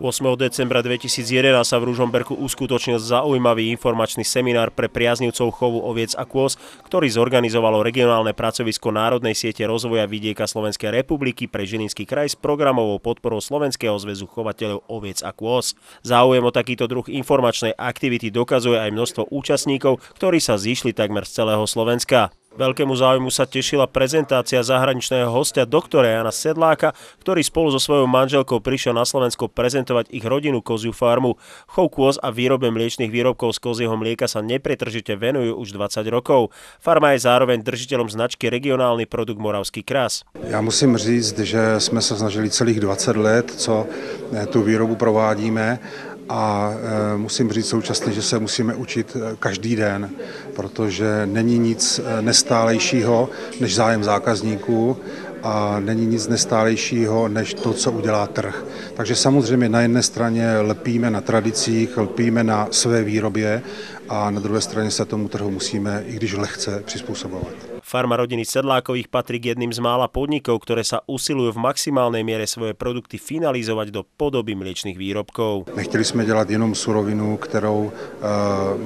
8. decembra 2011 sa v Ružomberku uskutočnil zaujímavý informačný seminár pre priaznivcov chovu oviec a kôz, ktorý zorganizovalo regionálne pracovisko Národnej siete rozvoja vidieka Slovenskej republiky pre Žilinský kraj s programovou podporou Slovenského zväzu chovateľov oviec a kôz. Záujem o takýto druh informačnej aktivity dokazuje aj množstvo účastníkov, ktorí sa zišli takmer z celého Slovenska. Veľkému záujmu sa tešila prezentácia zahraničného hostia doktora Jana Sedláka, ktorý spolu so svojou manželkou prišiel na Slovensko prezentovať ich rodinnú koziu farmu. Chov kôz a výrobe mliečnych výrobkov z kozieho mlieka sa nepretržite venujú už 20 rokov. Farma je zároveň držiteľom značky Regionálny produkt Moravský kras. Já musím říct, že jsme se snažili celých 20 let, co tu výrobu provádíme. A musím říct současně, že se musíme učit každý den, protože není nic nestálejšího než zájem zákazníků a není nic nestálejšího než to, co udělá trh. Takže samozřejmě na jedné straně lepíme na tradicích, lepíme na své výrobě a na druhé straně se tomu trhu musíme, i když lehce, přizpůsobovat. Farma rodiny Sedlákových patrí k jedným z mála podnikov, ktoré sa usilujú v maximálnej miere svoje produkty finalizovať do podoby mliečnych výrobkov. Nechtěli jsme dělat jenom surovinu, kterou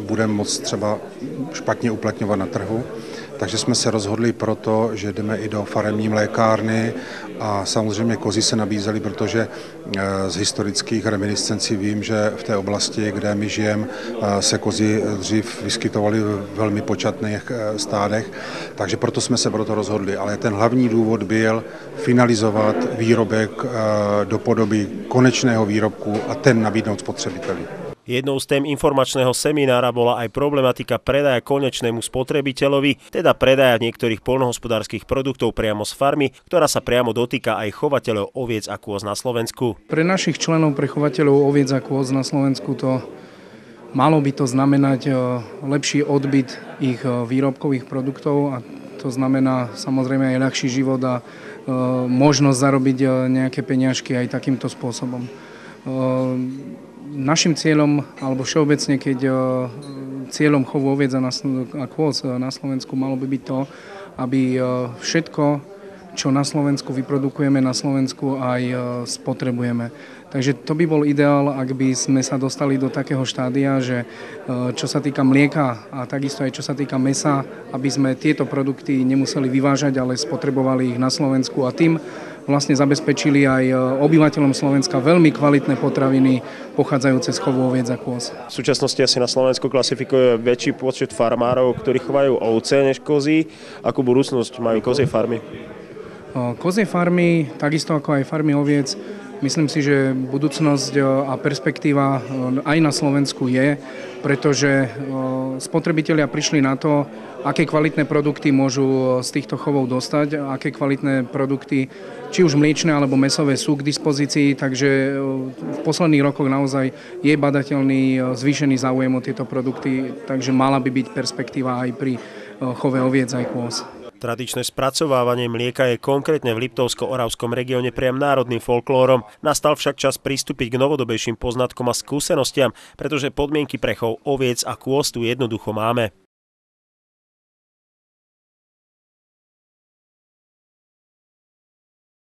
budeme moct třeba špatně uplatňovat na trhu, takže jsme se rozhodli proto, že jdeme i do faremní mlékárny a samozřejmě kozy se nabízely, protože z historických reminiscencí vím, že v té oblasti, kde my žijeme, se kozy dřív vyskytovaly v velmi početných stádech, takže proto jsme se proto rozhodli. Ale ten hlavní důvod byl finalizovat výrobek do podoby konečného výrobku a ten nabídnout spotřebiteli. Jednou z tém informačného seminára bola aj problematika predaja konečnému spotrebiteľovi, teda predaja niektorých poľnohospodárskych produktov priamo z farmy, ktorá sa priamo dotýka aj chovateľov oviec a kôz na Slovensku. Pre našich členov, pre chovateľov oviec a kôz na Slovensku malo by to znamenať lepší odbyt ich výrobkových produktov a to znamená samozrejme aj ľahší život a možnosť zarobiť nejaké peniažky aj takýmto spôsobom. Našim cieľom, alebo všeobecne, keď cieľom chovu oviec a kôz na Slovensku malo by byť to, aby všetko, čo na Slovensku vyprodukujeme, na Slovensku aj spotrebujeme. Takže to by bol ideál, ak by sme sa dostali do takého štádia, že čo sa týka mlieka a takisto aj čo sa týka mäsa, aby sme tieto produkty nemuseli vyvážať, ale spotrebovali ich na Slovensku a tým vlastne zabezpečili aj obyvateľom Slovenska veľmi kvalitné potraviny pochádzajúce z chovu oviec a kôz. V súčasnosti asi na Slovensku klasifikuje väčší počet farmárov, ktorí chovajú ovce než kozy. Akú budúcnosť majú kozie farmy? Kozie farmy, takisto ako aj farmy oviec, myslím si, že budúcnosť a perspektíva aj na Slovensku je, pretože spotrebitelia prišli na to, aké kvalitné produkty môžu z týchto chovov dostať, aké kvalitné produkty, či už mliečne alebo mäsové sú k dispozícii, takže v posledných rokoch naozaj je badateľný zvýšený záujem o tieto produkty, takže mala by byť perspektíva aj pri chove oviec aj kôz. Tradičné spracovávanie mlieka je konkrétne v Liptovsko-Oravskom regióne priam národným folklórom. Nastal však čas pristúpiť k novodobejším poznatkom a skúsenostiam, pretože podmienky pre chov oviec a kôz tu jednoducho máme.